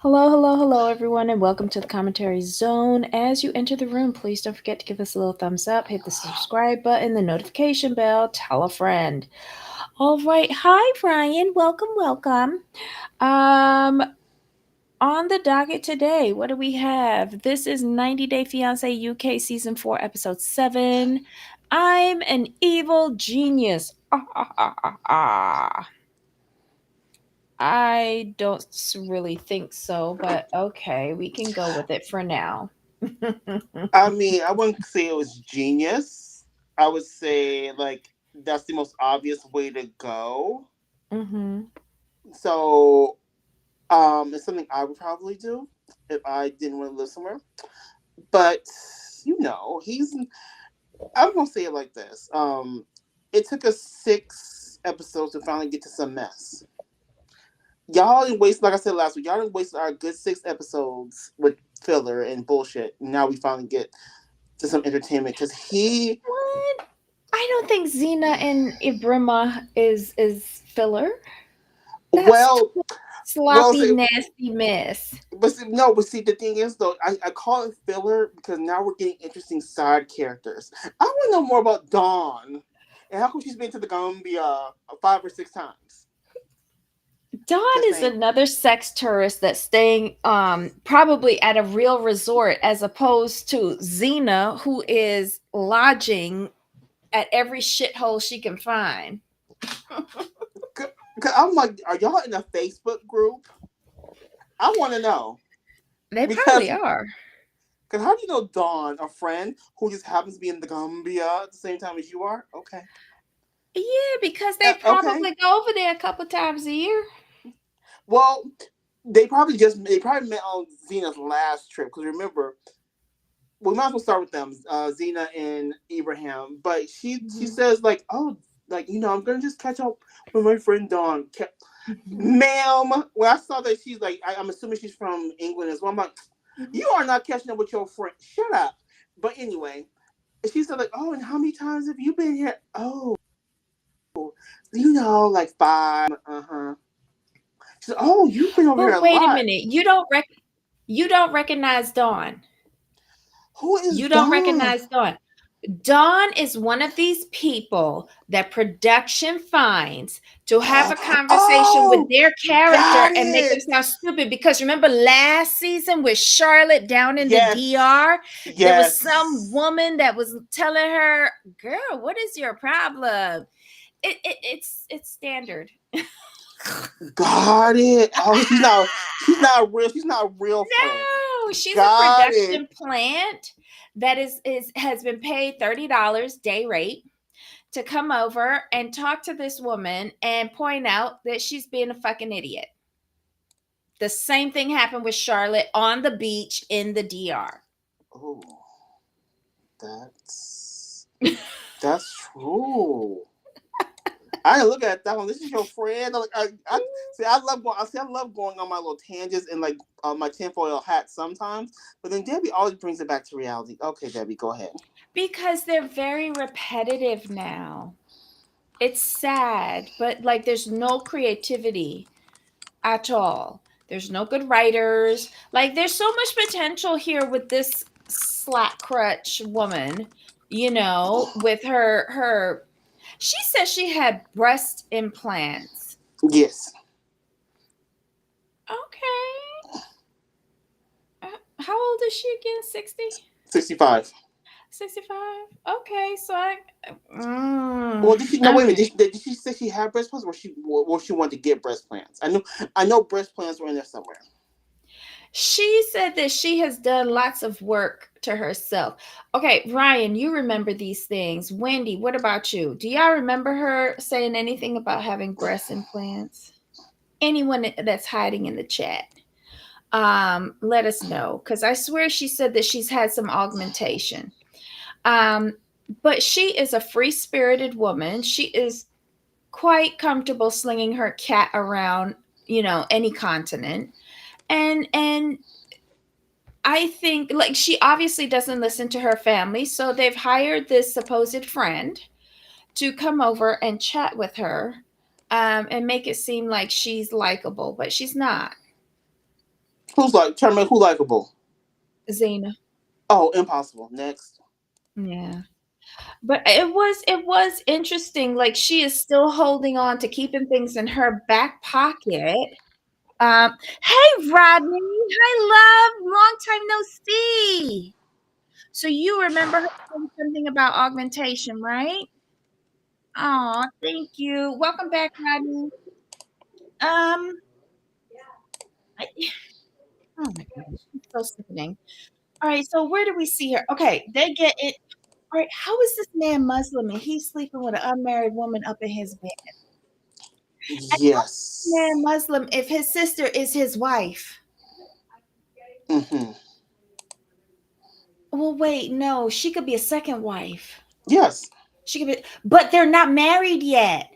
Hello, hello, hello, everyone, and welcome to the commentary zone. As you enter the room, please don't forget to give us a little thumbs up, hit the subscribe button, the notification bell, tell a friend. All right, hi, Brian. Welcome, welcome. Um, on the docket today, what do we have? This is 90 Day Fiancé UK Season 4, Episode 7. I'm an evil genius. Ah, ah, ah, ah, ah. I don't really think so, but okay, we can go with it for now. I mean, I wouldn't say it was genius. I would say like that's the most obvious way to go. Mhm. So, it's something I would probably do if I didn't want to live somewhere. But he's. I'm gonna say it like this. It took us 6 episodes to finally get to some mess. Y'all didn't waste, like I said last week. Y'all didn't waste our good 6 episodes with filler and bullshit. Now we finally get to some entertainment because he. What? I don't think Zena and Ibrima is filler. That's Well, well, sloppy, say, nasty mess. but see, no, but see, the thing is though, I call it filler because now we're getting interesting side characters. I want to know more about Dawn and how come she's been to the Gambia 5 or 6 times. Dawn Just is saying. another sex tourist that's staying probably at a real resort as opposed to Zena, who is lodging at every shithole she can find. 'Cause I'm like, are y'all in a Facebook group? I want to know They because probably are. how do you know Dawn, a friend who just happens to be in the Gambia at the same time as you are? Okay, Yeah, because they okay. probably go over there a couple times a year. Well, they probably met on Zena's last trip because remember we might as well start with them, Zena and Abraham. But she Mhm. says like, oh, like I'm gonna just catch up with my friend Dawn. Mhm. Ma'am, when I saw that she's like, I'm assuming she's from England as well. I'm like, Mhm. you are not catching up with your friend. Shut up. But anyway, she said like, oh, and how many times have you been here? Oh, like 5. Uh huh. She said, oh, you've been over here But a wait a lot. minute. You don't recognize Dawn. Who is You don't Dawn? recognize Dawn. Dawn is one of these people that production finds to have a conversation with Oh, their character got and make them it. sound stupid. Because remember last season with Charlotte down in the Yes. DR, there was some Yes. woman that was telling her, "Girl, what is your problem?" It's standard. Got it. Oh, she's not real. She's not a real friend. No, she's a Got it. production plant that is has been paid $30 day rate to come over and talk to this woman and point out that she's being a fucking idiot. The same thing happened with Charlotte on the beach in the DR. Oh, that's that's true. I didn't look at that one. This is your friend. Like, I see. I love going. I see. I love going on my little tangents and like my tinfoil hat sometimes. But then Debbie always brings it back to reality. Okay, Debbie, go ahead. Because they're very repetitive now. It's sad, but like there's no creativity at all. There's no good writers. Like there's so much potential here with this slack crutch woman, with her she says she had breast implants. Yes, Okay. How old is she again? 60? 65. 65? Okay, so I mm, Well, did she? No, wait a minute. I'm Did she say she had breast plants, or she wanted to get breast plants? I know breast plants were in there somewhere. She said that she has done lots of work to herself. Okay, Ryan, you remember these things. Wendy, what about you? Do y'all remember her saying anything about having breast implants? Anyone that's hiding in the chat, let us know because I swear she said that she's had some augmentation. Um, but she is a free spirited woman. She is quite comfortable slinging her cat around, any continent. And I think like she obviously doesn't listen to her family, so they've hired this supposed friend to come over and chat with her, and make it seem like she's likable, but she's not. Who's like trying to make who likable? Zena. Oh, impossible. Next. Yeah. But it was interesting. Like she is still holding on to keeping things in her back pocket. Hey Rodney, hi love, long time no see. So you remember her saying something about augmentation, right? Oh, thank you. Welcome back, Rodney. Um, I, oh my gosh, it's so sickening. All right, so where do we see her? Okay, they get it. All right, how is this man Muslim and he's sleeping with an unmarried woman up in his bed? And how is this man Yes. Muslim if his sister is his wife? Mm-hmm. Well, wait, no, she could be a second wife. Yes. She could be, but they're not married yet.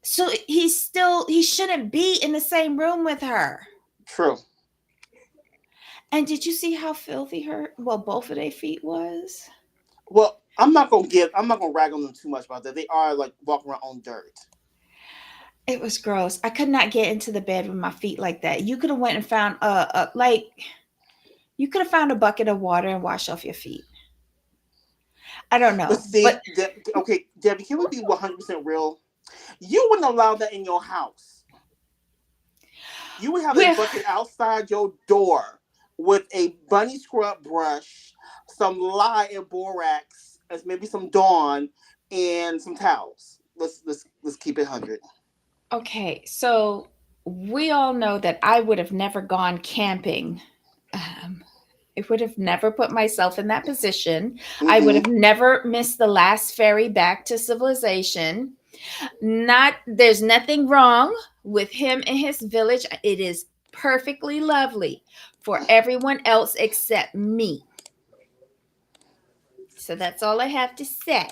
So he shouldn't be in the same room with her. True. And did you see how filthy both of their feet was? Well, I'm not gonna rag on them too much about that. They are like walking around on dirt. It was gross. I could not get into the bed with my feet like that. You could have went and found like you could have found a bucket of water and washed off your feet. I don't But know, but see, okay, Debbie, can we be 100% real? You wouldn't allow that in your house. You would have a we're bucket outside your door with a bunny scrub brush, some lye and borax, as maybe some Dawn, and some towels. Let's keep it 100. okay. So we all know that I would have never gone camping. Um, I would have never put myself in that position. I would Mm-hmm. have never missed the last ferry back to civilization. Not there's nothing wrong with him and his village. It is perfectly lovely for everyone else except me. So that's all I have to say.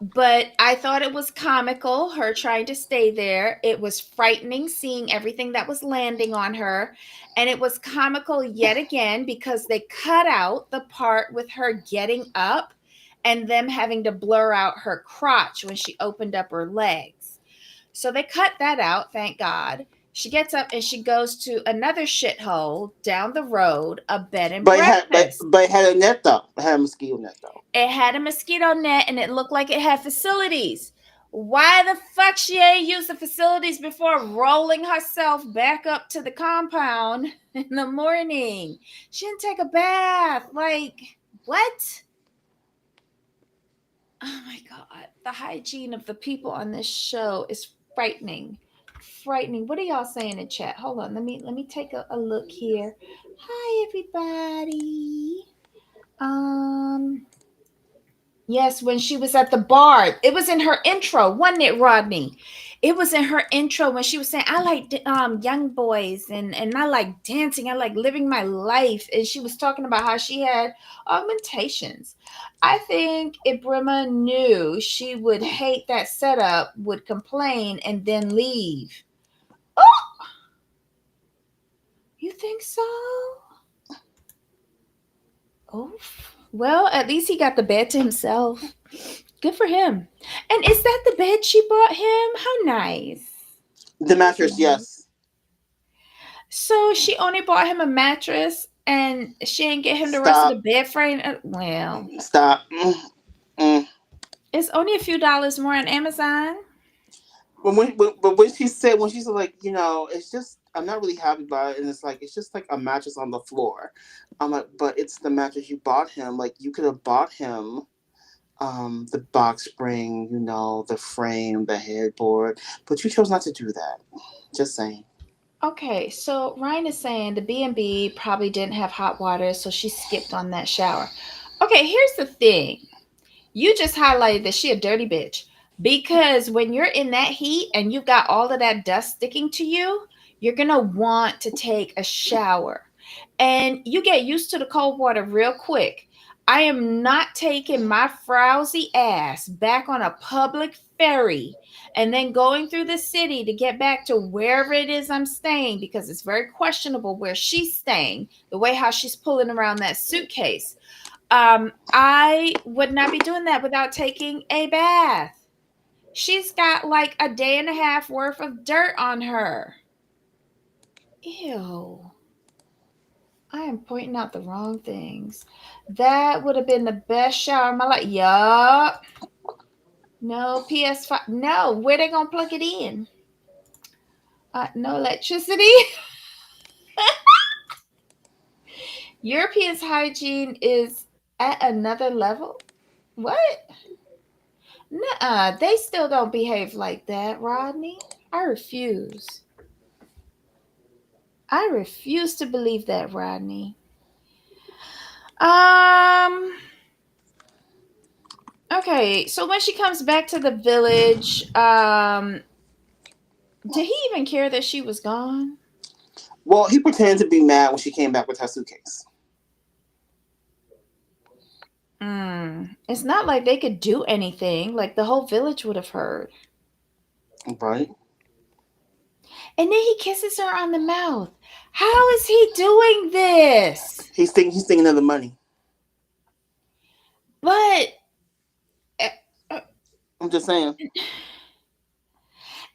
But I thought it was comical, her trying to stay there. It was frightening seeing everything that was landing on her. And it was comical yet again because they cut out the part with her getting up and them having to blur out her crotch when she opened up her legs. So they cut that out, thank God. She gets up and she goes to another shithole down the road, a bed and But it had breakfast. but it had a net though. It had a mosquito net though. It had a mosquito net and it looked like it had facilities. Why the fuck she ain't used the facilities before rolling herself back up to the compound in the morning? She didn't take a bath. Like, what? Oh my God. The hygiene of the people on this show is frightening. Frightening. What are y'all saying in chat? Hold on. Let me take a look here. Hi everybody. Um Yes, when she was at the bar. It was in her intro, wasn't it, Rodney? It was in her intro when she was saying, I like young boys and I like dancing. I like living my life. And she was talking about how she had augmentations. I think Ibrima knew she would hate that setup, would complain, and then leave. Oh, you think so? Oh, well, at least he got the bed to himself. Good for him. And is that the bed she bought him? How nice. The How mattress, nice. yes. So she only bought him a mattress and she didn't get him the rest of the Stop. bed frame. Well, Stop. Mm. it's only a few dollars more on Amazon. But when she said like it's just I'm not really happy about it, and it's like it's just like a mattress on the floor. I'm like, but it's the mattress you bought him. Like you could have bought him the box spring, the frame, the headboard, but you chose not to do that. Just saying. Okay, so Ryan is saying the B&B probably didn't have hot water, so she skipped on that shower. Okay, here's the thing. You just highlighted that she a dirty bitch because when you're in that heat and you've got all of that dust sticking to you, you're gonna want to take a shower and you get used to the cold water real quick. I am not taking my frowsy ass back on a public ferry and then going through the city to get back to wherever it is I'm staying because it's very questionable where she's staying, the way how she's pulling around that suitcase. I would not be doing that without taking a bath. She's got like a day and a half worth of dirt on her. Ew. I am pointing out the wrong things. That would have been the best shower of my life. Yup. No PS5. No, where they gonna plug it in? No electricity. Europeans' hygiene is at another level. What? Nuh-uh. They still don't behave like that, Rodney. I refuse. I refuse to believe that, Rodney. Um. Okay, so when she comes back to the village, did he even care that she was gone? Well, he pretended to be mad when she came back with her suitcase. It's not like they could do anything. Like the whole village would have heard. Right? And then he kisses her on the mouth. How is he doing this? He's thinking of the money. But uh, uh, I'm just saying.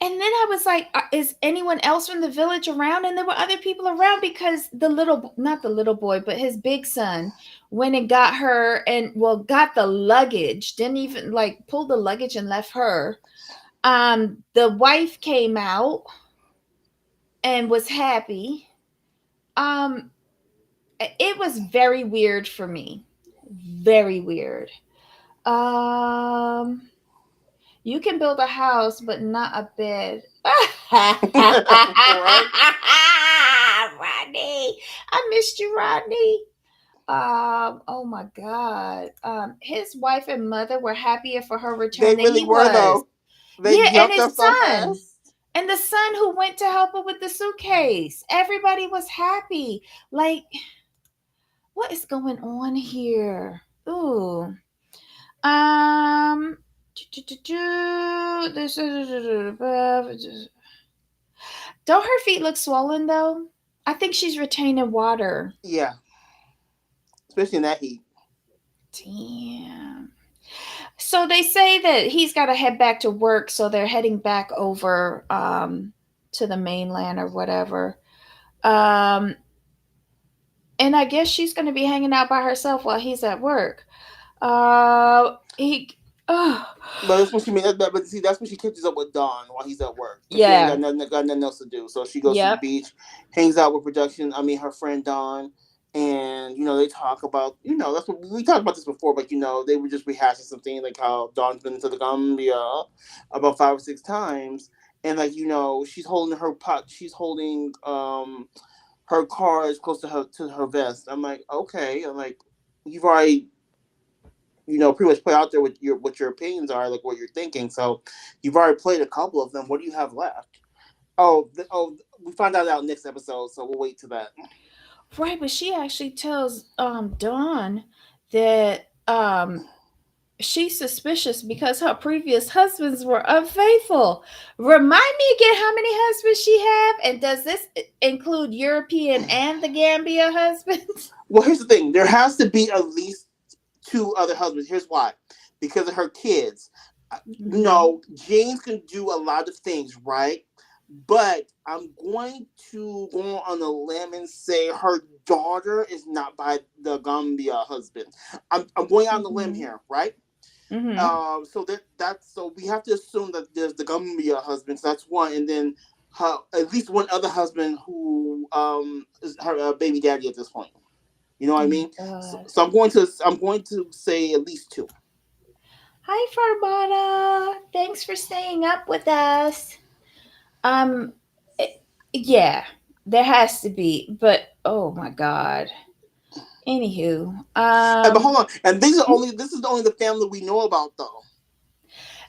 and then I was like, is anyone else from the village around? And there were other people around because not the little boy, but his big son went and got her and, well, got the luggage, didn't even like pull the luggage and left her. The wife came out and was happy. Um, it was very weird for me. Very weird. Um, You can build a house, but not a bed. Right? Rodney, I missed you, Rodney. Oh my God. His wife and mother were happier for her They return than really he were was. though. They Yeah, jumped up so fast. and the son who went to help her with the suitcase. Everybody was happy. Like, what is going on here? Ooh. Um. Don't her feet look swollen though? I think she's retaining water. Yeah, especially in that heat. Damn. So they say that he's got to head back to work, so they're heading back over to the mainland or whatever. Um, and I guess she's going to be hanging out by herself while he's at work. He. Oh. But that's when she made that. But see, that's when she catches up with Don while he's at work because she ain't Yeah. got nothing else to do. So she goes to the Yep. beach, hangs out with production. I mean, her friend Don, and they talk about that's what we talked about this before. But they were just rehashing something like how Don's been to the Gambia about 5 or 6 times, and like she's holding her pot. She's holding her cards close to her vest. I'm like, okay. I'm like, you've already pretty much put out there what your opinions are, like what you're thinking. So you've already played a couple of them. What do you have left? We find that out next episode, so we'll wait to that. Right, but she actually tells Dawn that she's suspicious because her previous husbands were unfaithful. Remind me again how many husbands she have, and does this include European and the Gambia husbands? Well, here's the thing: there has to be at least two other husbands. Here's why: because of her kids. Mm-hmm. James can do a lot of things, right? But I'm going to go on a limb and say her daughter is not by the Gambia husband. I'm going out on a limb Mm-hmm. here, right? Mm-hmm. So we have to assume that there's the Gambia husband. So that's one, and then at least one other husband who is her baby daddy at this point. You know what Oh I my mean? So, God. so I'm going to say at least two. Hi, Farbana. Thanks for staying up with us. Um, eh, yeah, there has to be, but oh my God. Anywho, But hold on, and this is only the family we know about though.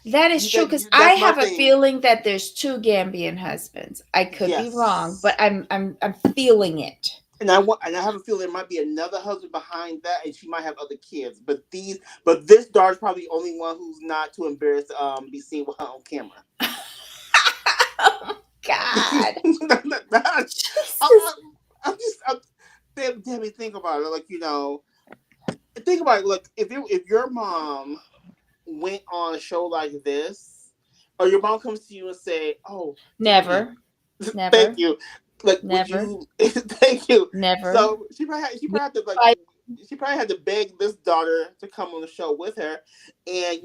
that is true because I That's my have a thing. feeling that there's two Gambian husbands. I could be wrong, but Yes. I'm feeling it. And I have a feeling there might be another husband behind that, and she might have other kids. But this daughter's probably the only one who's not too embarrassed to be seen with her on camera. Oh God, I, Jesus. I'm just, damn me, think about it. Like think about it. Look, if your mom went on a show like this, or your mom comes to you and say, "Oh, Danny, Never, thank never. you. Like, would Never. you? Thank you. Never. So she We probably had to like fight. she probably had to beg this daughter to come on the show with her, and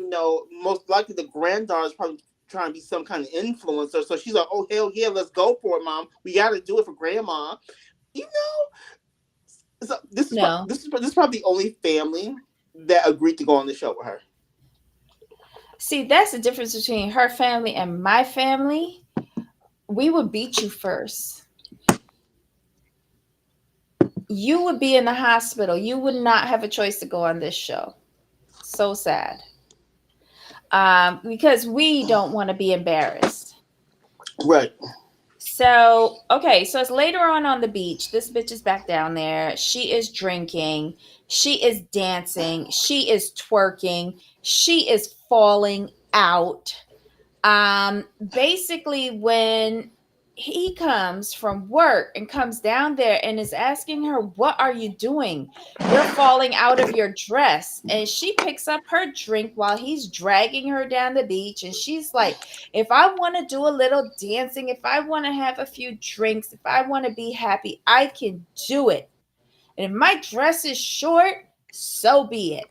most likely the granddaughter is probably trying to be some kind of influencer. So she's like, "Oh hell yeah, let's go for it, mom. We got to do it for grandma." You so No. this is probably the only family that agreed to go on the show with her. See, that's the difference between her family and my family. We would beat you first. You would be in the hospital. You would not have a choice to go on this show. So sad. Because we don't want to be embarrassed. Right. So, okay, so it's later on the beach. This bitch is back down there. She is drinking. She is dancing. She is twerking. She is falling out. Basically, when he comes from work and comes down there and is asking her, "What are you doing? You're falling out of your dress." And she picks up her drink while he's dragging her down the beach. And she's like, "If I want to do a little dancing, if I want to have a few drinks, if I want to be happy, I can do it. And if my dress is short, so be it."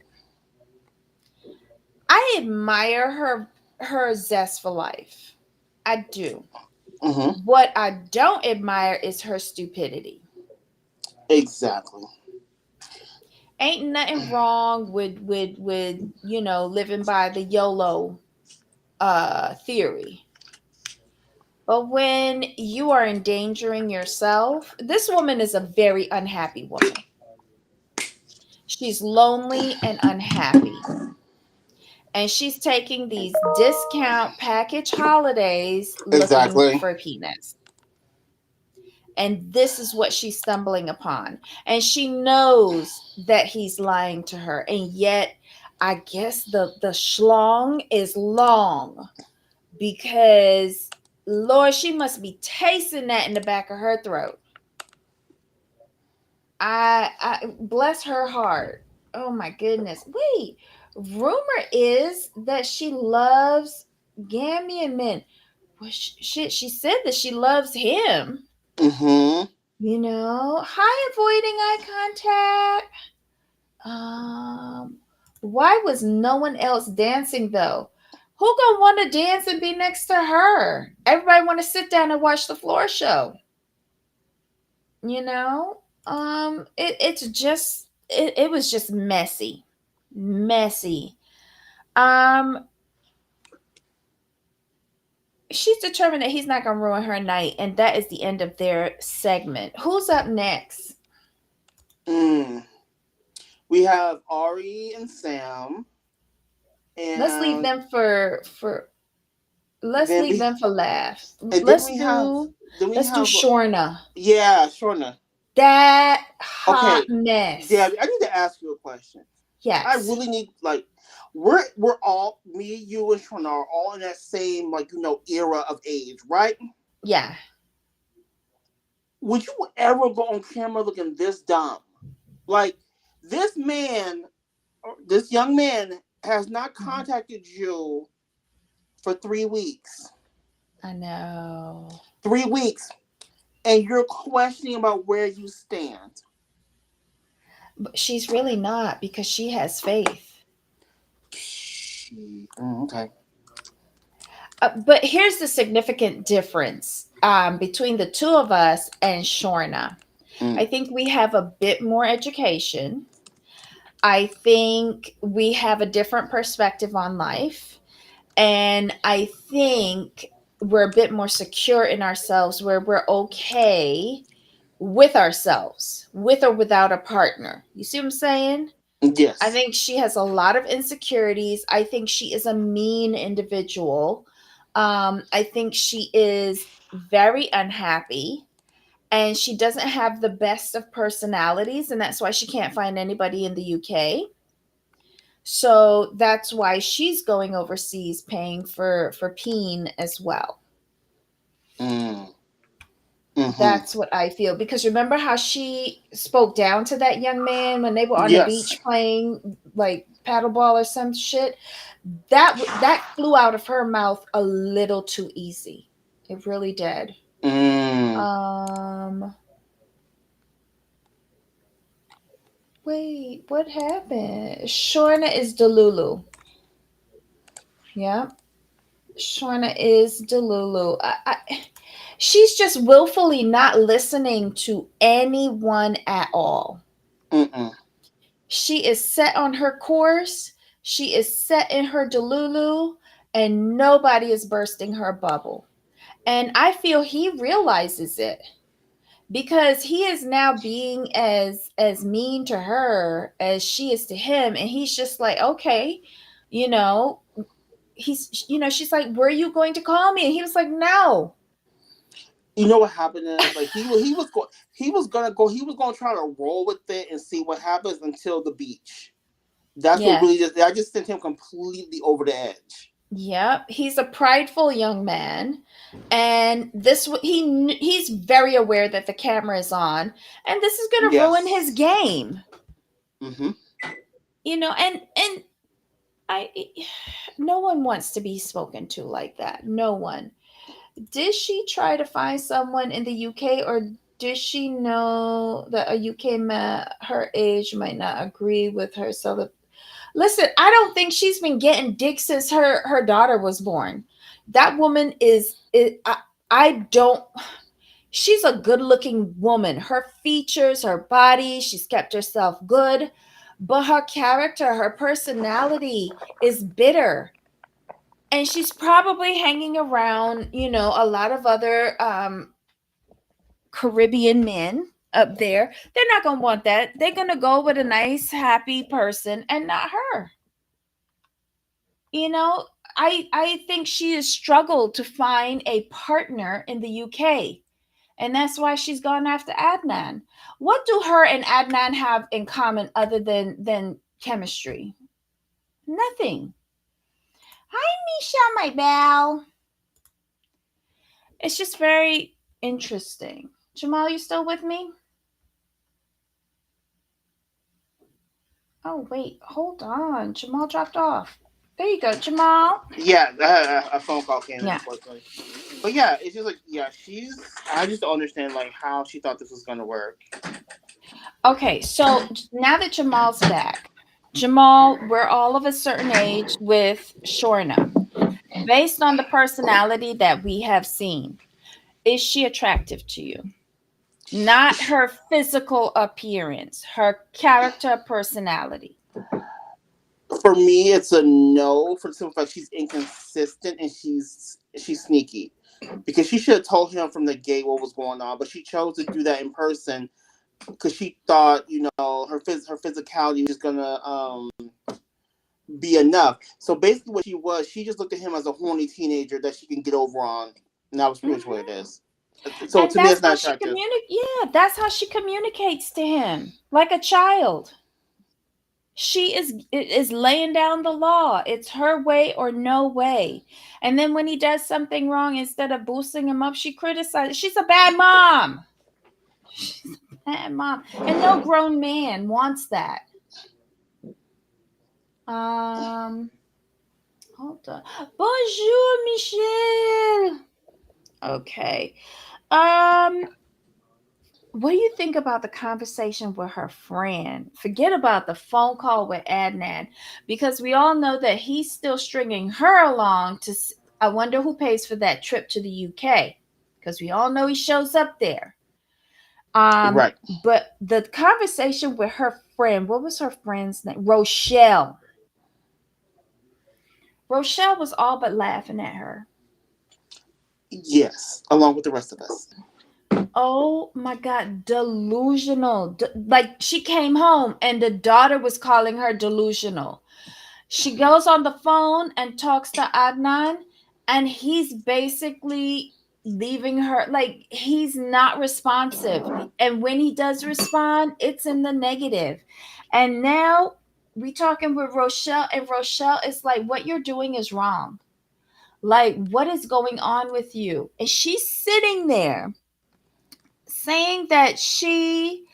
I admire her zest for life. I do. Mm-hmm. What I don't admire is her stupidity. Exactly. Ain't nothing wrong with living by the YOLO theory. But when you are endangering yourself, this woman is a very unhappy woman. She's lonely and unhappy. And she's taking these discount package holidays looking Exactly. for peanuts. And this is what she's stumbling upon. And she knows that he's lying to her. And yet, I guess the schlong is long because, Lord, she must be tasting that in the back of her throat. I bless her heart. Oh my goodness. Wait, rumor is that she loves Gambian men. Well, shit, she said that she loves him. Mm-hmm. Hi, avoiding eye contact. Why was no one else dancing though? Who gonna want to dance and be next to her? Everybody want to sit down and watch the floor show. You know, it was just messy, messy. Um, she's determined that he's not gonna ruin her night, and that is the end of their segment. Who's up next? Mm. We have Ari and Sam, Let's leave and them for let's then leave we them for laughs. and Let's do then we let's do have Shorna. yeah, Shorna. That hot Okay, yeah, mess. I need to ask you a question. I Yes. really need like we're all me, you, and Shorna are all in that same era of age, right? Yeah. Would you ever go on camera looking this dumb? Like this man, this young man has not contacted you for 3 weeks. I know. 3 weeks, and you're questioning about where you stand. But she's really not because she has faith. Okay. But here's the significant difference between the two of us and Shorna. Mm. I think we have a bit more education. I think we have a different perspective on life. And I think we're a bit more secure in ourselves where we're okay with ourselves, with or without a partner. You see what I'm saying? I Yes. think she has a lot of insecurities. I think she is a mean individual. I think she is very unhappy and she doesn't have the best of personalities, and that's why she can't find anybody in the UK. So that's why she's going overseas paying for Peen as well. Mm. Mm-hmm. That's what I feel. Because remember how she spoke down to that young man when they were on the Yes. beach playing like paddleball or some shit? That flew out of her mouth a little too easy. It really did. Mm. Um, wait, what happened? Shorna is Delulu. Yeah, Shorna is Delulu. She's just willfully not listening to anyone at all. Mm-mm. She is set on her course. She is set in her Delulu, and nobody is bursting her bubble. And I feel he realizes it because he is now being as mean to her as she is to him, and he's just like, okay, you know, she's like, were you going to call me? And he was like, no. You know what happened is like he was gonna try to roll with it and see what happens until the beach. That's what Yeah. really just I just sent him completely over the edge. Yep, he's a prideful young man, and he's very aware that the camera is on, and this is going to ruin his Yes. game. Mm-hmm. And I no one wants to be spoken to like that. No one. Did she try to find someone in the UK, or did she know that a UK man her age might not agree with her? So listen, I don't think she's been getting dick since her daughter was born. That woman I don't. She's a good-looking woman. Her features, her body, she's kept herself good, but her character, her personality is bitter. And she's probably hanging around, a lot of other Caribbean men up there. They're not going to want that. They're going to go with a nice, happy person and not her. you know I think she has struggled to find a partner in the UK, and that's why she's gone after Adnan. What do her and Adnan have in common other than chemistry? Nothing. Hi, Misha, my belle. It's just very interesting. Jamal, you still with me? Oh wait, hold on. Jamal dropped off. There you go, Jamal. Yeah, a phone call came in, Yeah. unfortunately. But yeah, it's just like yeah, she's. I just don't understand like how she thought this was gonna work. Okay, so now that Jamal's back, Jamal, we're all of a certain age with Shorna. Based on the personality that we have seen, is she attractive to you? Not her physical appearance, her character, personality. For me, it's a no. For the simple fact she's inconsistent and she's sneaky, because she should have told him from the gate what was going on, but she chose to do that in person because she thought her physicality was just gonna be enough. So basically, what she just looked at him as a horny teenager that she can get over on, and that was pretty much what it Hmm. is. So And to me, that's it's how not she attractive. communicates. Yeah, that's how she communicates to him, like a child. She is laying down the law. It's her way or no way. And then when he does something wrong, instead of boosting him up, she criticizes. She's a bad mom. She's a bad mom, and no grown man wants that. Um, hold on. Bonjour, Michelle. Okay. Um, what do you think about the conversation with her friend? Forget about the phone call with Adnan, because we all know that he's still stringing her along to. I wonder who pays for that trip to the UK, because we all know he shows up there. Right. But the conversation with her friend, what was her friend's name? Rochelle. Rochelle was all but laughing at her. Yes, along with the rest of us. Oh my God, delusional. Like she came home and the daughter was calling her delusional. She goes on the phone and talks to Adnan, and he's basically leaving her, like he's not responsive. And when he does respond, it's in the negative. And now we talking with Rochelle, and Rochelle is like, what you're doing is wrong. Like, what is going on with you? And she's sitting there saying that she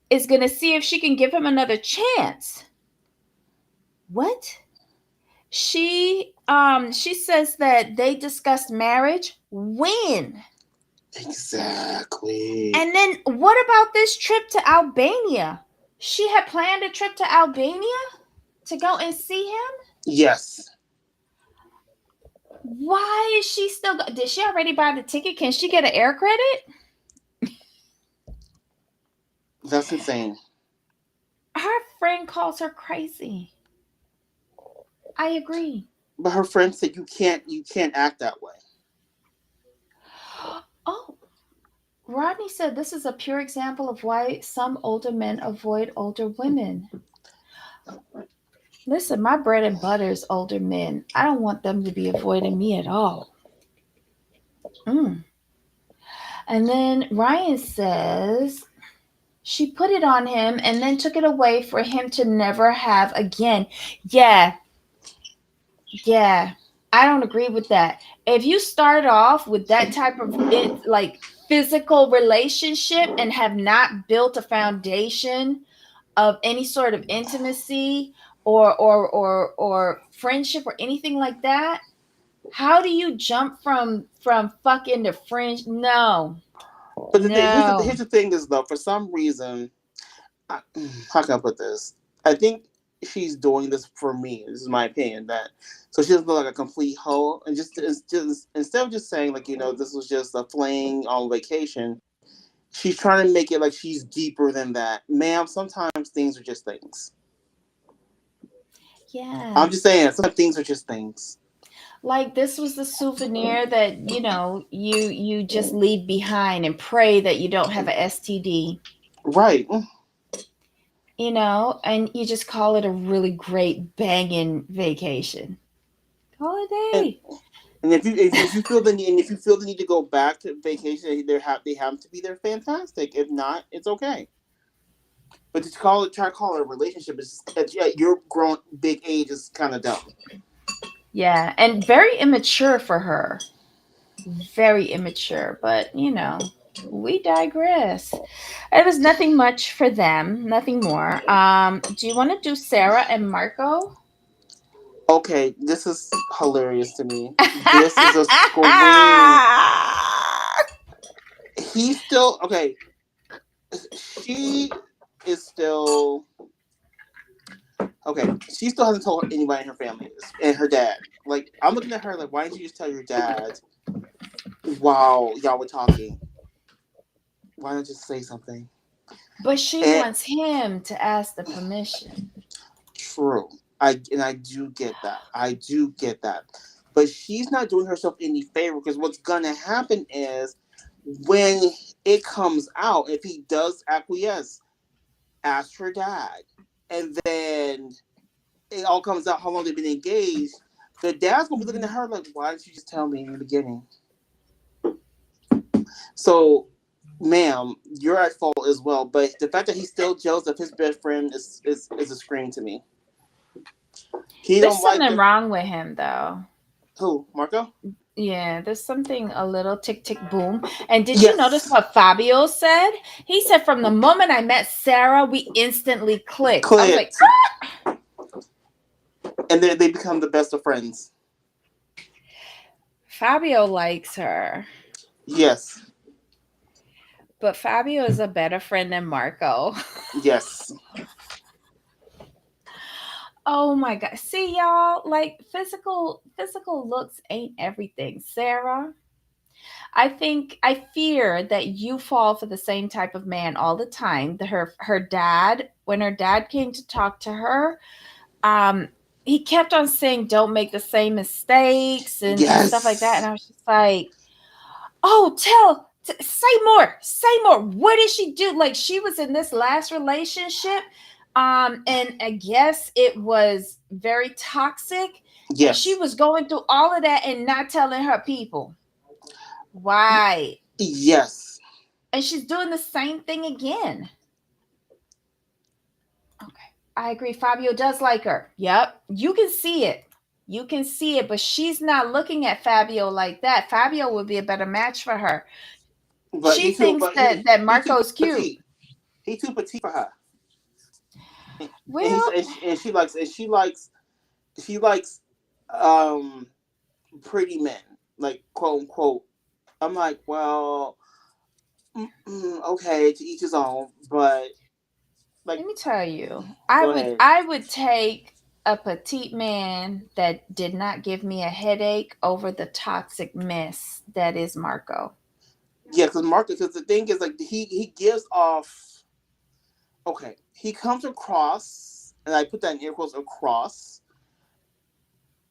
is going to see if she can give him another chance. What? She says that they discussed marriage. When? Exactly. And then what about this trip to Albania? She had planned a trip to Albania to go and see him. Yes, Why is she still did she already buy the ticket? Can she get an air credit? that's insane. Her friend calls her crazy. I agree. But her friend said you can't act that way. Oh, Rodney said this is a pure example of why some older men avoid older women. Listen, my bread and butter is older men. I don't want them to be avoiding me at all. Mm. And then Ryan says she put it on him and then took it away for him to never have again. Yeah, yeah. I don't agree with that. If you start off with that type of like physical relationship and have not built a foundation of any sort of intimacy or friendship or anything like that, how do you jump from fucking to friends? No, But no. here's the thing is though, for some reason, I, how can I put this? I think she's doing this for me. This is my opinion that so she doesn't look like a complete hoe, and just instead of just saying like this was just a fling on vacation, she's trying to make it like she's deeper than that. Ma'am, sometimes things are just things. Yeah. I'm just saying, sometimes things are just things. Like this was the souvenir that you just leave behind and pray that you don't have a STD. Right. And you just call it a really great banging vacation. And Holiday. and if you feel the need, and if you feel the need to go back to vacation, they have to be there. Fantastic. If not, it's okay. But to try to call it a relationship is at your grown big age is kind of dumb. Yeah, and very immature for her. Very immature, but we digress. It was nothing much for them, nothing more. Do you want to do Sarah and Marco? Okay, this is hilarious to me. This is a scream. He's still okay. She is still okay. She still hasn't told anybody in her family this, and her dad. Like I'm looking at her like, why didn't you just tell your dad while y'all were talking? Why not just say something? But she And wants him to ask the permission. true. I do get that. I do get that. But she's not doing herself any favor because what's gonna happen is when it comes out, if he does acquiesce, ask her dad. And then it all comes out how long they've been engaged. The dad's gonna be looking at her like, why didn't you just tell me in the beginning? So, ma'am, you're at fault as well. But the fact that he's still jealous of his best friend is a scream to me. He There's don't like something the wrong with him, though. who Marco. Yeah, there's something a little tick tick boom. And did you notice Yes, what Fabio said? He said, from the moment I met Sarah, we instantly clicked. I was like, clicked, and then they become the best of friends. Fabio likes her. Yes, But Fabio is a better friend than Marco. yes, Oh my god. See y'all, like physical looks ain't everything. Sarah, I fear that you fall for the same type of man all the time. Her dad, when her dad came to talk to her, um he kept on saying don't make the same mistakes and stuff like that, and yes, I was just like, oh, say more. What did she do? Like she was in this last relationship, and I guess it was very toxic, and she yes, was going through all of that and not telling her people. Why? yes. And she's doing the same thing again. Okay, I agree. Fabio does like her. Yep, you can see it. You can see it, but she's not looking at Fabio like that. Fabio would be a better match for her. But She he too, thinks but that he too Marco's cute. petite. He too petite for her, and Well, she likes um pretty men, like quote unquote. I'm like, well. Okay, to each his own. But like, Let me tell you, go ahead. I would take a petite man that did not give me a headache over the toxic mess that is Marco. Yeah, because Marcus. Because the thing is, like, he gives off. Okay, he comes across, and I put that in air quotes, across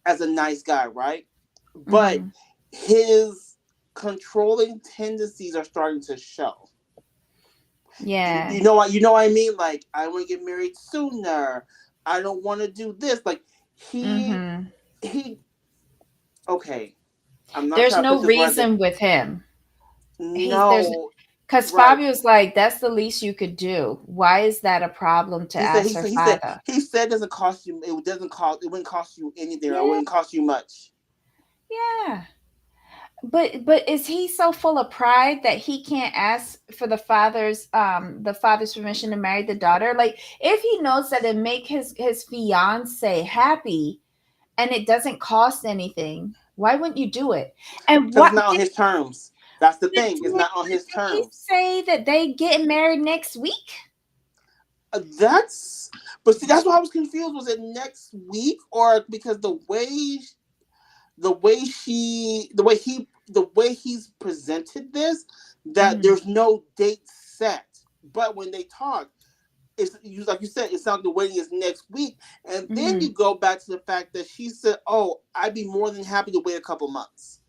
as a nice guy, right? But Mm-hmm. his controlling tendencies are starting to show. Yeah. You know what I mean? Like, I want to get married sooner. I don't want to do this. Like, he Mm-hmm. he. Okay, I'm not There's trying to no put this right. reason with him. There's No, because right. Fabio's like, that's the least you could do. Why is that a problem to He said ask he her said he said father? he said it doesn't cost you. It doesn't cost. It wouldn't cost you anything. Or it Yeah, wouldn't cost you much. yeah. But is he so full of pride that he can't ask for the father's permission to marry the daughter? Like if he knows that it make his fiance happy and it doesn't cost anything, why wouldn't you do it? And Because what it's not on his terms. That's the thing. It's did not on his he terms. say that they get married next week? That's. But see, that's why I was confused. Was it next week or because the way he's presented this, that Mm-hmm. there's no date set. But when they talk, it's you like you said, it sounds like the wedding is next week, and then Mm-hmm. you go back to the fact that she said, "Oh, I'd be more than happy to wait a couple months."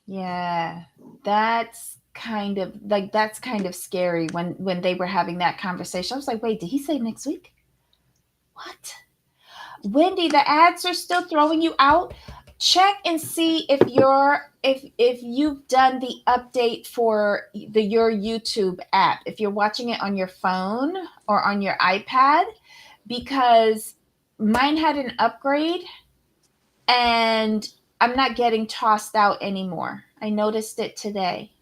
Yeah, that's kind of scary when they were having that conversation. I was like, wait, did he say next week? What? Wendy, the ads are still throwing you out. Check and see if you've done the update for the your YouTube app. If you're watching it on your phone or on your iPad, because mine had an upgrade and I'm not getting tossed out anymore. I noticed it today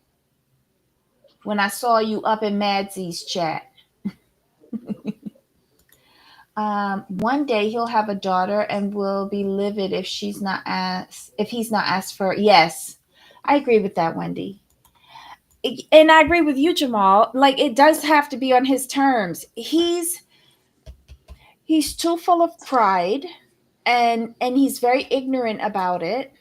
when I saw you up in Madsy's chat. One day he'll have a daughter and will be livid if he's not asked for. Yes, I agree with that, Wendy. And I agree with you, Jamal. Like it does have to be on his terms. He's too full of pride and he's very ignorant about it.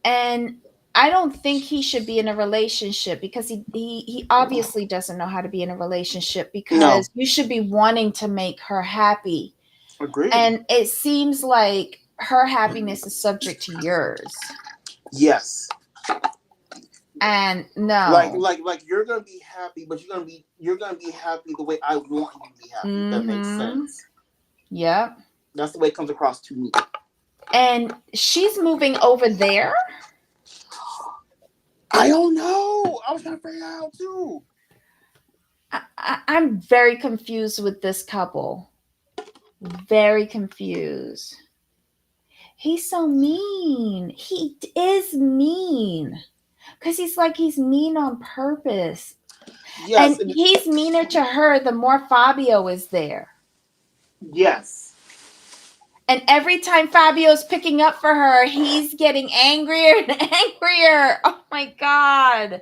And I don't think he should be in a relationship because he obviously doesn't know how to be in a relationship No, because you should be wanting to make her happy. agreed. And it seems like her happiness is subject to yours. Yes, And no. like you're gonna be happy, but you're gonna be happy the way I want you to be happy. If that makes Mm-hmm. sense. Yep. That's the way it comes across to me. And she's moving over there. I don't know. I was trying to figure it out too. I'm very confused with this couple. Very confused. He's so mean. He is mean. Because he's like, he's mean on purpose. Yes, And and he's meaner to her the more Fabio is there. yes. And every time Fabio's picking up for her, he's getting angrier and angrier. Oh my God.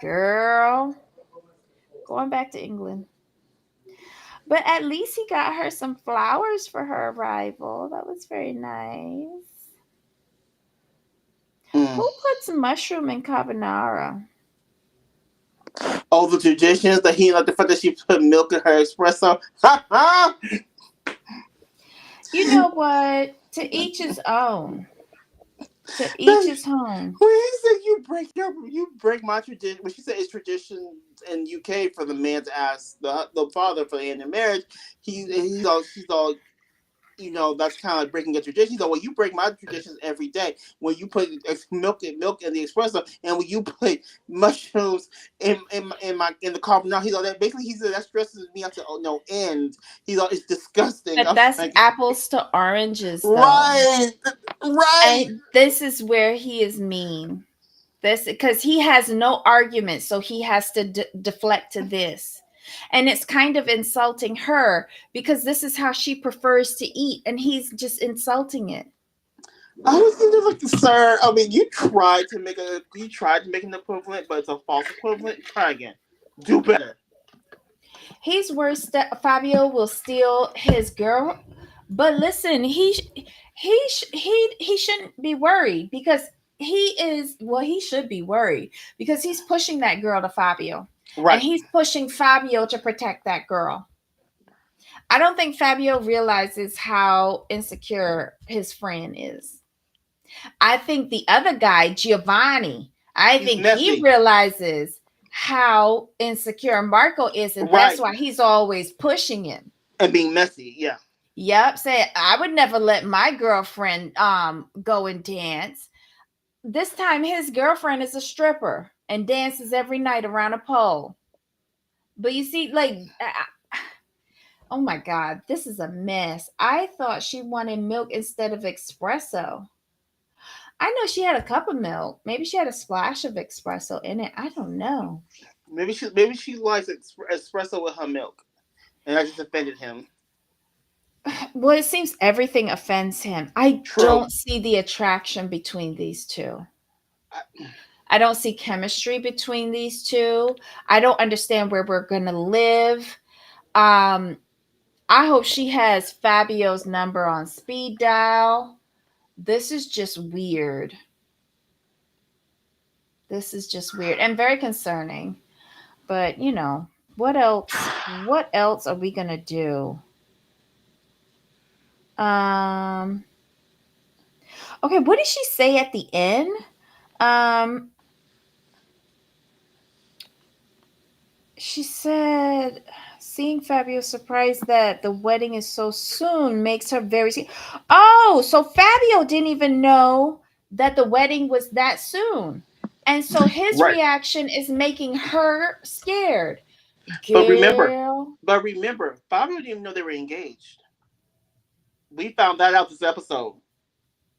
Girl, going back to England. But at least he got her some flowers for her arrival. That was very nice. Mm. Who puts mushroom in carbonara? All the traditions that he like the fact that she put milk in her espresso. Ha ha! You know what? To each his own. To each When his own. he said you break my tradition. When she said it's tradition in UK for the man to ask the father for the hand in marriage, she's all that's kind of like breaking a tradition. He's like, well, you break my traditions every day when you put milk in the espresso, and when you put mushrooms in the carbonara. He's all that. Basically, he said that stresses me out to no end. He's all it's disgusting. But I'm that's like, apples to oranges, though. right, right. And this is where he is mean. This because he has no argument, so he has to deflect to this. And it's kind of insulting her because this is how she prefers to eat, and he's just insulting it. I was thinking like, sir. I mean, you tried to make an equivalent, but it's a false equivalent. Try again. Do better. He's worse that Fabio will steal his girl. But listen, he shouldn't be worried because he is well, he should be worried because he's pushing that girl to Fabio. And Right. he's pushing Fabio to protect that girl. I don't think Fabio realizes how insecure his friend is. I think the other guy, Giovanni, I He's think he messy. realizes how insecure Marco is, and that's Right. why he's always pushing him. And being messy. Yeah. Yep, say I would never let my girlfriend go and dance. This time his girlfriend is a stripper and dances every night around a pole. But you see, like, oh my God, this is a mess. I thought she wanted milk instead of espresso. I know she had a cup of milk. Maybe she had a splash of espresso in it. I don't know. Maybe she likes espresso with her milk, and that just offended him. Well, it seems everything offends him. I True. don't see the attraction between these two. I, I don't see chemistry between these two. I don't understand where we're going to live. Um, I hope she has Fabio's number on speed dial. This is just weird. This is just weird and very concerning. But, what else? What else are we going to do? Um, okay, what did she say at the end? Um, she said, seeing Fabio surprised that the wedding is so soon makes her very. Oh, so Fabio didn't even know that the wedding was that soon. And so his right. reaction is making her scared. But remember, Girl. Fabio didn't even know they were engaged. We found that out this episode.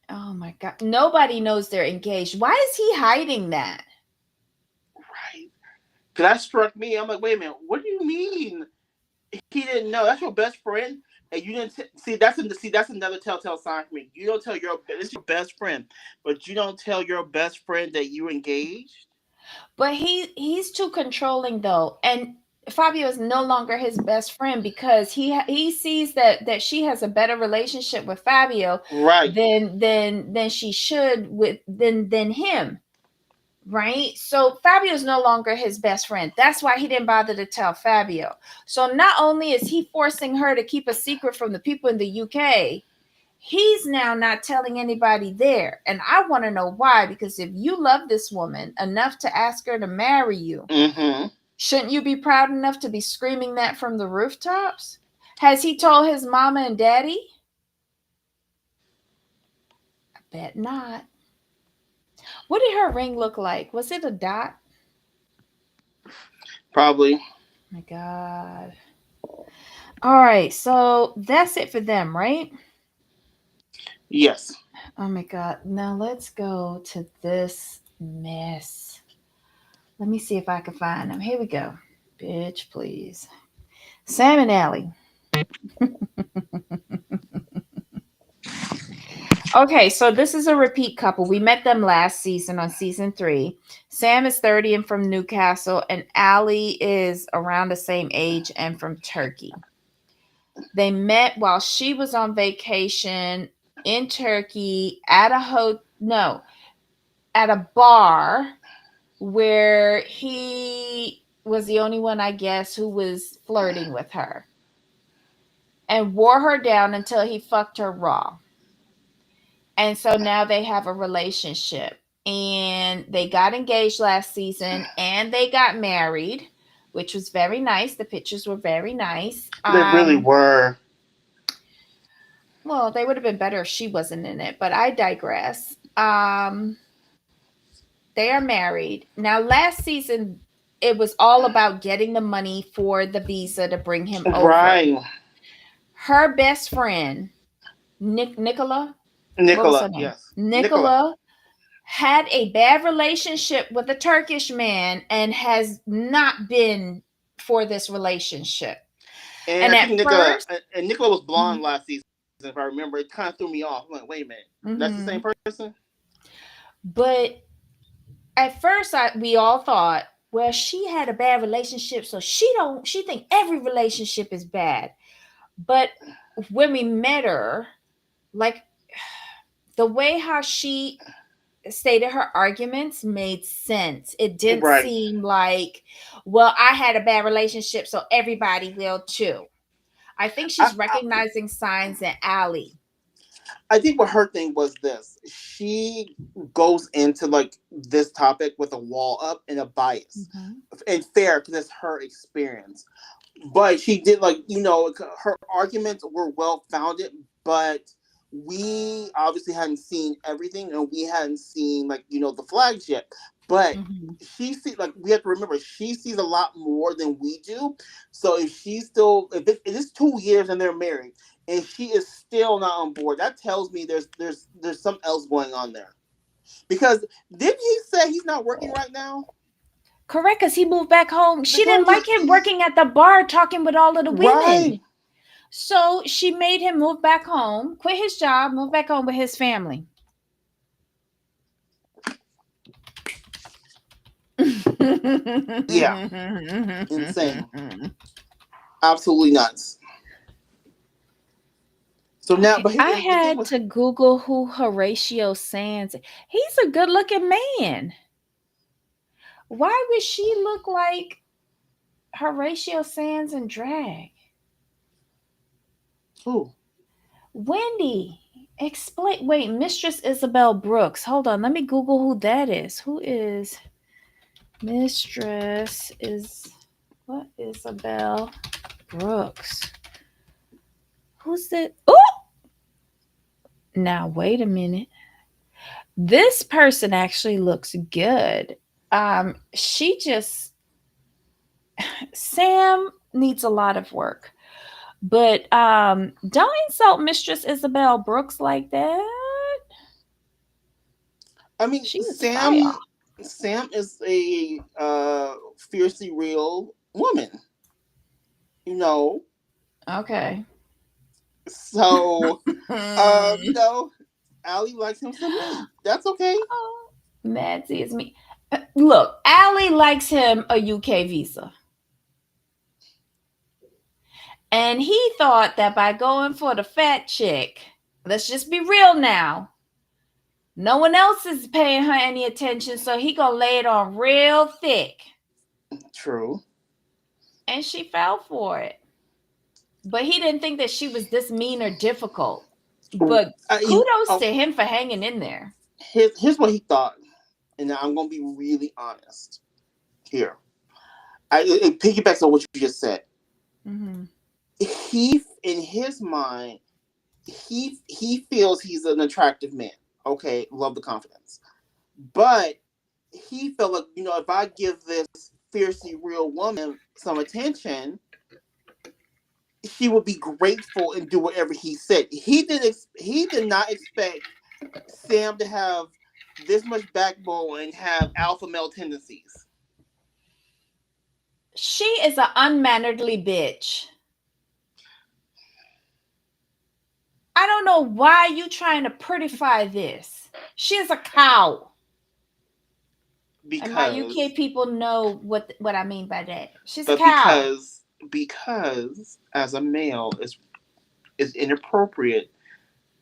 Oh my God. Nobody knows they're engaged. Why is he hiding that? Right. Cause that struck me. I'm like, wait a minute. What do you mean? He didn't know. That's your best friend, and you didn't see. That's another telltale sign for me. You don't tell your this is your best friend, but you don't tell your best friend that you engaged. But he's too controlling though. And Fabio is no longer his best friend because he sees that she has a better relationship with Fabio Right. than she should with than him. Right? So Fabio is no longer his best friend. That's why he didn't bother to tell Fabio. So not only is he forcing her to keep a secret from the people in the UK, he's now not telling anybody there. And I want to know why, because if you love this woman enough to ask her to marry you, Mm-hmm. shouldn't you be proud enough to be screaming that from the rooftops? Has he told his mama and daddy? I bet not. What did her ring look like? Was it a dot? Probably. Oh my God. All right, so that's it for them, right? Yes. Oh my God. Now let's go to this mess. Let me see if I can find them. Here we go. Bitch, please. Sam and Allie. Okay, so this is a repeat couple. We met them last season on season 3. Sam is 30 and from Newcastle, and Allie is around the same age and from Turkey. They met while she was on vacation in Turkey at at a bar where he was the only one, I guess, who was flirting with her and wore her down until he fucked her raw. And so now they have a relationship. And they got engaged last season and they got married, which was very nice. The pictures were very nice. They really were. Well, they would have been better if she wasn't in it, but I digress. They are married. Now, last season, it was all about getting the money for the visa to bring him over. Right. Her best friend, Nicola, what was Nicola. her name? Yes. Nicola. Nicola had a bad relationship with a Turkish man and has not been for this relationship. And And I at think Nicola first, and Nicola was blonde mhm, last season. if I remember. It kind of threw me off. I'm like, wait a minute, that's the same Mm-hmm. person? But at first, we all thought, well, she had a bad relationship, so she think every relationship is bad. But when we met her, like the way how she stated her arguments made sense. It didn't Right. seem like, well, I had a bad relationship, so everybody will too. I think I, she's I recognizing signs in Allie. I think what her thing was this. She goes into like this topic with a wall up and a bias. Mm-hmm. And fair because it's her experience. But she did like, her arguments were well founded, but we obviously hadn't seen everything and we hadn't seen like, the flags yet. But Mm-hmm. she see like we have to remember she sees a lot more than we do. So if it's 2 years and they're married and she is still not on board, that tells me there's something else going on there. Because didn't he say he's not working right now? Correct, because he moved back home. The She girl didn't like him working at the bar talking with all of the women. right. So she made him move back home, quit his job, move back home with his family. Yeah, insane. Absolutely nuts. So now, Okay, but I the thing had was, to Google who Horatio Sands. He's a good-looking man. Why would she look like Horatio Sands in drag? who? Wendy, explain. Wait, Mistress Isabel Brooks. Hold on, let me Google who that is. Who is Mistress is what Isabel Brooks? Who's that? Oh, now wait a minute. This person actually looks good. She just Sam needs a lot of work. But don't insult Mistress Isabel Brooks like that. I mean, She was fire. Sam is a fiercely real woman. You know, Okay. so Hmm. Allie likes him some meat. That's okay. Oh, Madsy is me. Look, Allie likes him a UK visa. And he thought that by going for the fat chick, let's just be real now, no one else is paying her any attention, so he gonna lay it on real thick. True. And she fell for it. But he didn't think that she was this mean or difficult. But kudos Oh, to him for hanging in there. here's what he thought, and I'm gonna be really honest here. It piggybacks on what you just said. Mm-hmm. He, in his mind, he feels he's an attractive man. Okay, love the confidence, but he felt like if I give this fiercely real woman some attention, she would be grateful and do whatever he said. He did not expect Sam to have this much backbone and have alpha male tendencies. She is an unmannerly bitch. I don't know why you trying to prettify this. She is a cow. And my UK Because people know what I mean by that. She's a but cow. because as a male is inappropriate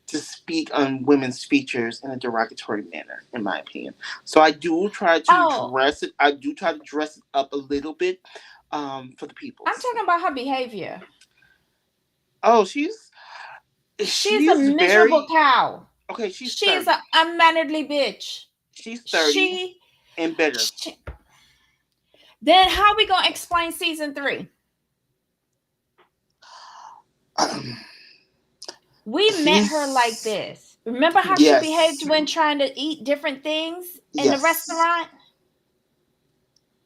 to speak on women's features in a derogatory manner, in my opinion. So I do try to Oh, dress it. I do try to dress it up a little bit, for the I'm peoples. talking about her behavior. Oh, She's a she's miserable very cow. okay. She's She's an 30. unmannerly bitch. She's 30 She, and bitter. she then how we gonna explain season 3? We met her like She's this. Remember how she behaved yes, when trying to eat different things in the yes. restaurant?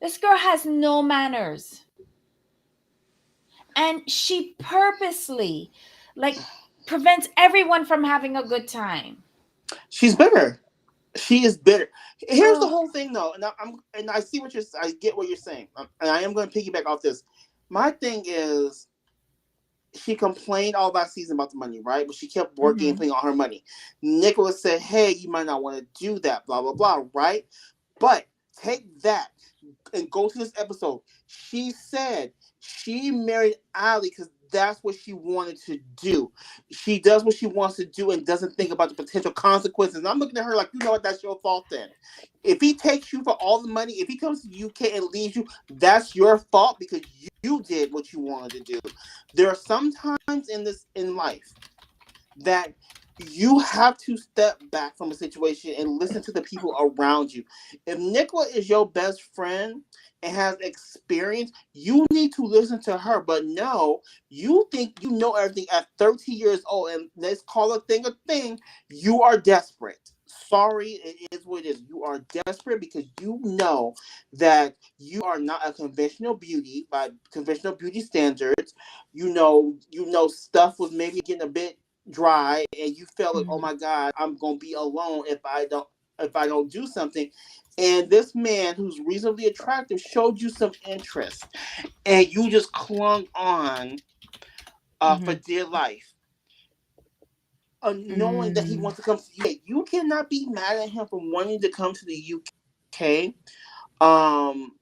This girl has no manners. And she purposely like prevents everyone from having a good time. She's bitter. She is bitter. Here's the Oh, whole thing, though, and I see what I get what you're saying, and I am going to piggyback off this. My thing is, she complained all that season about the money, right? But she kept working and Mm-hmm. putting all her money. Nicholas said, "Hey, you might not want to do that, blah blah blah," right? But take that and go to this episode. She said she married Ali because that's what she wanted to do. She does what she wants to do and doesn't think about the potential consequences. And I'm looking at her like, you know what? That's your fault then. If he takes you for all the money, if he comes to the UK and leaves you, that's your fault because you did what you wanted to do. There are some times in life that you have to step back from a situation and listen to the people around you. If Nicola is your best friend and has experience, you need to listen to her. But no, you think you know everything at 30 years old, and let's call a thing a thing. You are desperate. Sorry, it is what it is. You are desperate because you know that you are not a conventional beauty by conventional beauty standards. You know stuff was maybe getting a bit dry and you felt like, oh Mm-hmm. my god, I'm gonna be alone if I don't do something. And this man who's reasonably attractive showed you some interest and you just clung on for Mm-hmm. dear life, knowing that he Mm-hmm. wants to come to the UK. You cannot be mad at him for wanting to come to the UK, um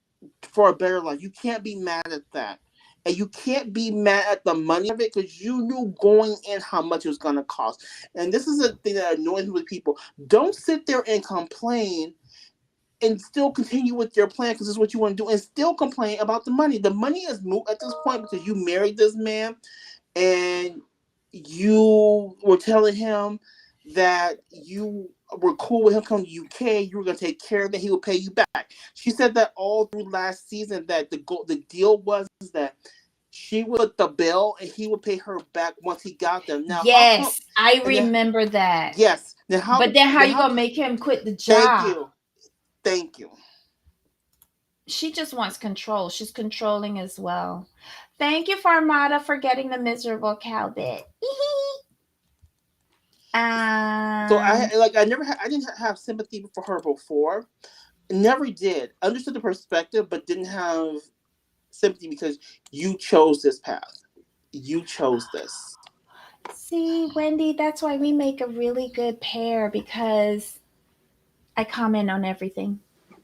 for a better life. You can't be mad at that. And you can't be mad at the money of it because you knew going in how much it was going to cost. And this is a thing that annoys me with people. Don't sit there and complain and still continue with your plan because this is what you want to do and still complain about the money. The money is moot at this point because you married this man and you were telling him that you were cool with him coming to UK. You were going to take care of it. He would pay you back. She said that all through last season that the deal was that she would put the bill and he would pay her back once he got there. Now how come? Yes, I And then remember that. yes. Now how? But then how Then you how? gonna make him quit the Thank job? you. Thank you. She just wants control. She's controlling as well. Thank you, Farmada, for getting the miserable cow bit. So um, I didn't have sympathy for her before. Never did. Understood the perspective, but didn't have sympathy because you chose this path. You chose this. see, Wendy, that's why we make a really good pair because I comment on everything.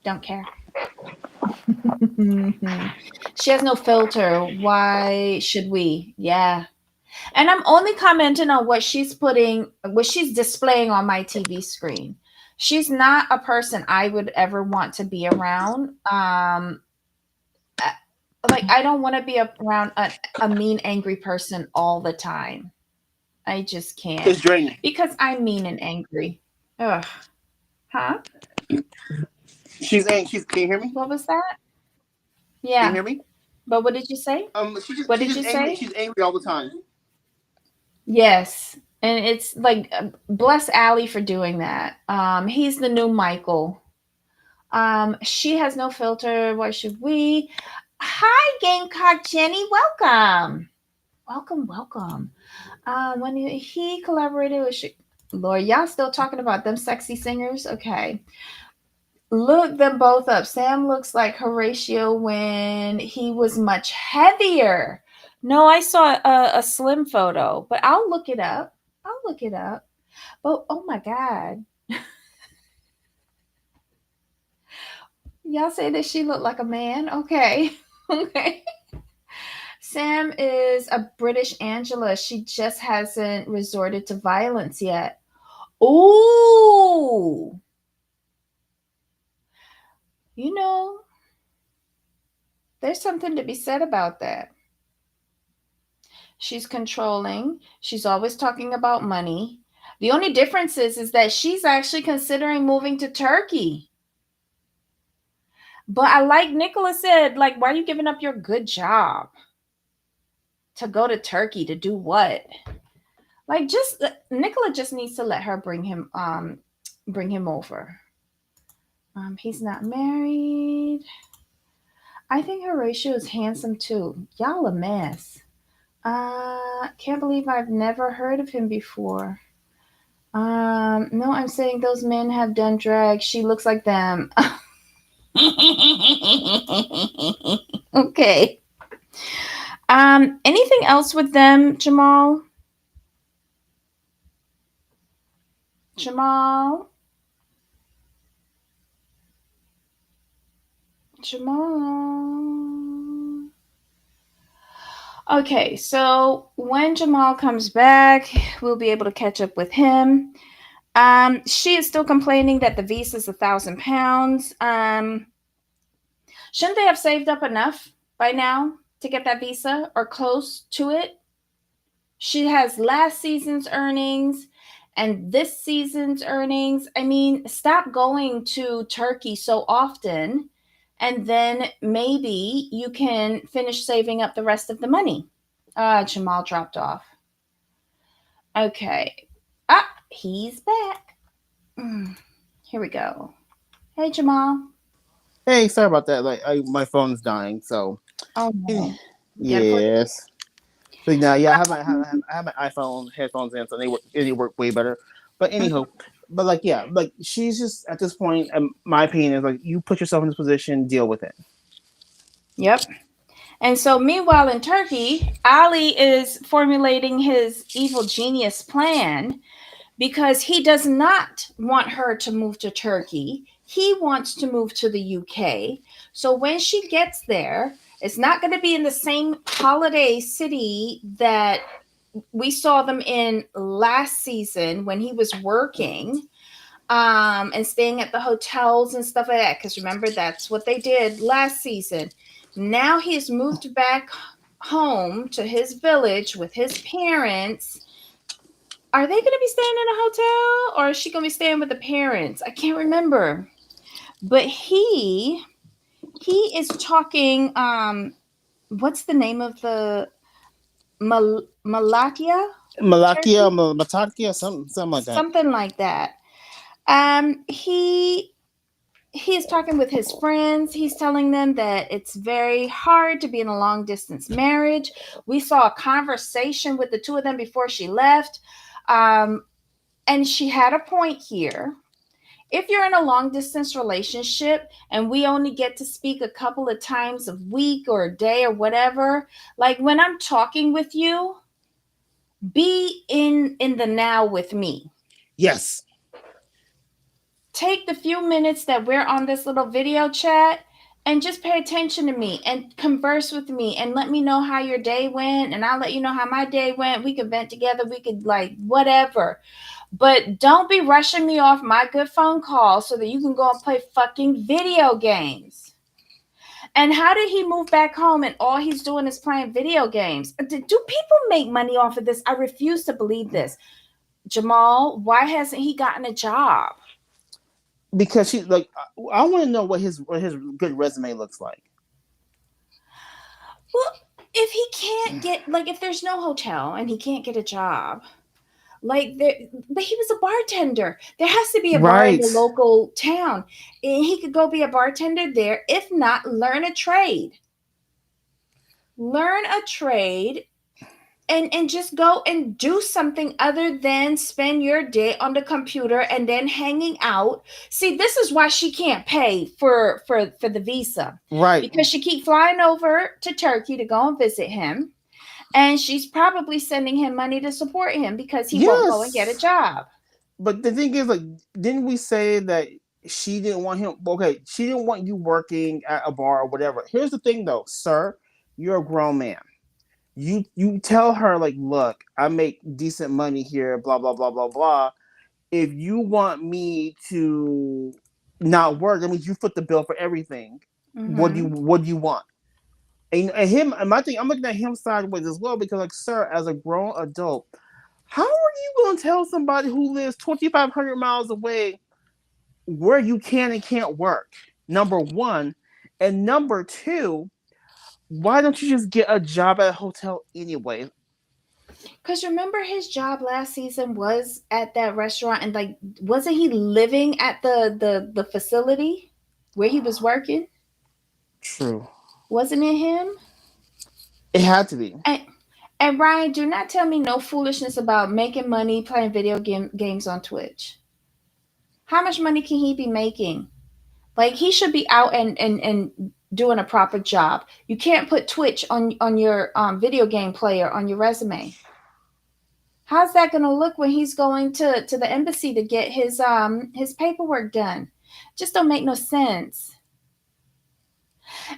Don't care. She has no filter. Why should we? Yeah. And I'm only commenting on what she's displaying on my TV screen. She's not a person I would ever want to be around. Like I don't want to be around a mean, angry person all the time. I just can't It's draining. because I'm mean and angry. Ugh. Huh? She's angry. Can you hear me? What was that? Can you Yeah. hear me? But what did you say? What She's did you just angry. say? She's angry all the time. Yes. And it's like bless Allie for doing that. He's the new Michael. She has no filter. Why should we? Hi, Gamecock Jenny. Welcome. Welcome, welcome. When he collaborated with Lord, y'all still talking about them sexy singers? Okay. Look them both up. Sam looks like Horatio when he was much heavier. No, I saw a slim photo, but I'll look it up. I'll look it up. But oh my God. Y'all say that she looked like a man? Okay. Okay. Sam is a British Angela. She just hasn't resorted to violence yet. Ooh. You know, there's something to be said about that. She's controlling. She's always talking about money. The only difference is that she's actually considering moving to Turkey. But I like Nicola said, like, why are you giving up your good job to go to Turkey to do what? Like, just Nicola just needs to let her bring him over. He's not married. I think Horatio is handsome too. Y'all a mess. Can't believe I've never heard of him before. No, I'm saying those men have done drag. She looks like them. Okay. Anything else with them, Jamal? Jamal? Jamal? Okay, so when Jamal comes back, we'll be able to catch up with him. She is still complaining that the visa is £1,000. Shouldn't they have saved up enough by now to get that visa or close to it? She has last season's earnings and this season's earnings. I mean, stop going to Turkey so often, and then maybe you can finish saving up the rest of the money. Jamal dropped off. Okay. Ah, he's back. Mm, here we go. Hey, Jamal. Hey, sorry about that. Like, my phone's dying, so Oh eh, no. You gotta put. yes. But now, yeah, I have my iPhone headphones in, so they work way better. But anyhow, but like, yeah, like she's just at this point. My opinion is like, you put yourself in this position, deal with it. Yep. And so, meanwhile, in Turkey, Ali is formulating his evil genius plan because he does not want her to move to Turkey. He wants to move to the UK. So, when she gets there, it's not going to be in the same holiday city that we saw them in last season when he was working, and staying at the hotels and stuff like that, because remember that's what they did last season. Now he's moved back home to his village with his parents. Are they going to be staying in a hotel, or is she going to be staying with the parents? I can't remember. But he is talking, what's the name of the Malakia, Malakia, Turkey, Matakia, something like that. something like that. He is talking with his friends. He's telling them that it's very hard to be in a long distance marriage. We saw a conversation with the two of them before she left. Um, and she had a point here. If you're in a long distance relationship and we only get to speak a couple of times a week or a day or whatever, like when I'm talking with you, be in the now with me. Yes, Take the few minutes that we're on this little video chat and just pay attention to me and converse with me and let me know how your day went, and I'll let you know how my day went. We could vent together, we could like whatever. But don't be rushing me off my good phone call so that you can go and play fucking video games. And how did he move back home and all he's doing is playing video games? Do people make money off of this? I refuse to believe this. Jamal, why hasn't he gotten a job? because she like I want to know what his good resume looks like. Well, if he can't get, like, if there's no hotel and he can't get a job, like there, but he was a bartender. There has to be a bar in Right, the local town, and he could go be a bartender there. If not, learn a trade. Learn a trade and just go and do something other than spend your day on the computer and then hanging out. See, this is why she can't pay for the visa, right. because she keep flying over to Turkey to go and visit him, and she's probably sending him money to support him because he won't go and get a Yes, job. but the thing is, like, didn't we say that she didn't want him? Okay, she didn't want you working at a bar or whatever. Here's the thing, though, sir. You're a grown man. You tell her like, look, I make decent money here. Blah blah blah blah blah. If you want me to not work, that means you foot the bill for everything. Mm-hmm. What do you want? And him and my thing, I'm looking at him sideways as well because, like, sir, as a grown adult, how are you going to tell somebody who lives 2,500 miles away where you can and can't work? Number one, and number two, why don't you just get a job at a hotel anyway? Because remember, his job last season was at that restaurant, and like, wasn't he living at the facility where he was working? True, Wasn't it him? it had to be. And and Ryan, do not tell me no foolishness about making money playing games on Twitch. How much money can he be making? Like, he should be out and doing a proper job. You can't put Twitch on your video game player on your resume. How's that going to look when he's going to the embassy to get his paperwork done? Just don't make no sense.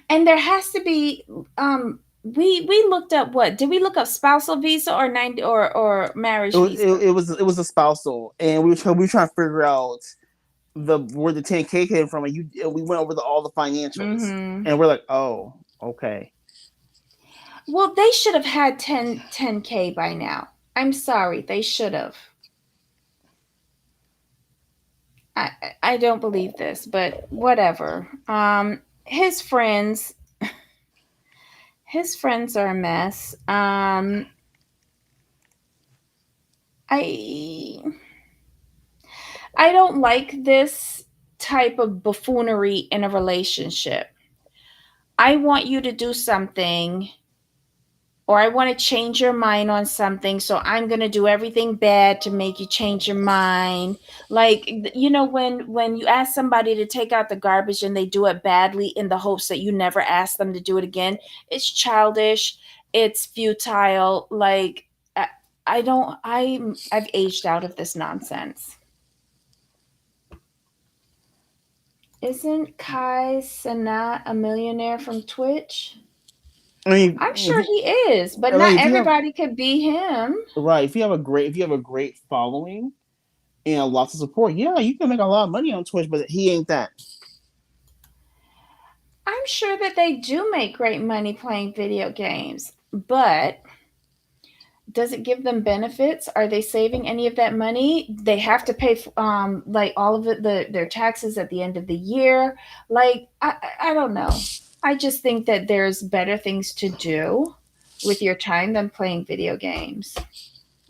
And there has to be we looked up, what did we look up, spousal visa or 90 or It, marriage was- visa? it was a spousal, and we were trying to figure out the where the 10K came from, and we went over all the financials, Mm-hmm. and we're like, oh, okay. Well, they should have had 10K by now. I'm sorry, they should have. I I don't believe this, but whatever. His friends, his friends are a mess. I I don't like this type of buffoonery in a relationship. I want you to do something, or I want to change your mind on something, so I'm going to do everything bad to make you change your mind. Like, when you ask somebody to take out the garbage and they do it badly in the hopes that you never ask them to do it again, it's childish, it's futile. Like, I don't I've aged out of this nonsense. Isn't Kai Sanat a millionaire from Twitch? I mean, I'm sure he is, but not if you have everybody could be him. right, if you have a great following and lots of support, yeah, you can make a lot of money on Twitch, but he ain't that. I'm sure that they do make great money playing video games, but does it give them benefits? Are they saving any of that money? They have to pay like all of it, their taxes at the end of the year. Like, I don't know. I just think that there's better things to do with your time than playing video games.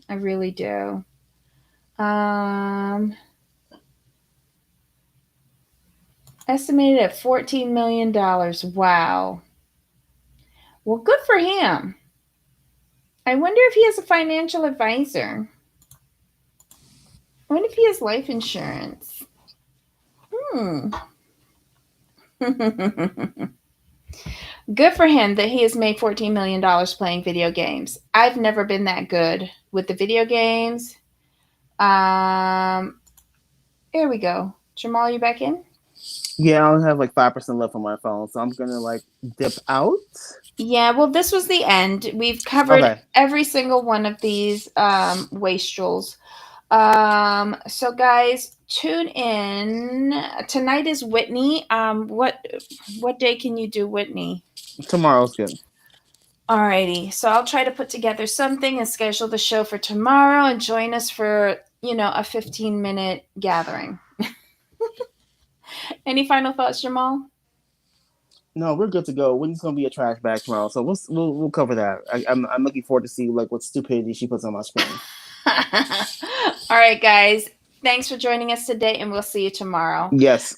I really do. Um, Estimated at $14 million. Wow. Well, good for him. I wonder if he has a financial advisor. I wonder if he has life insurance. Hmm. Good for him that he has made $14 million playing video games. I've never been that good with the video games. Um, Here we go. Jamal, you back in? Yeah, I only have like 5% left on my phone, so I'm gonna like dip out. Yeah, well, this was the end. We've covered Okay. every single one of these wastrels. So guys, tune in. Tonight is Whitney. What day can you do, Whitney? Tomorrow's good. Alrighty. So I'll try to put together something and schedule the show for tomorrow and join us for, a 15-minute gathering. Any final thoughts, Jamal? No, we're good to go. Wendy's gonna be a trash bag tomorrow, so we'll cover that. I'm looking forward to see like what stupidity she puts on my screen. All right, guys. Thanks for joining us today, and we'll see you tomorrow. Yes.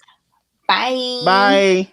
Bye. Bye.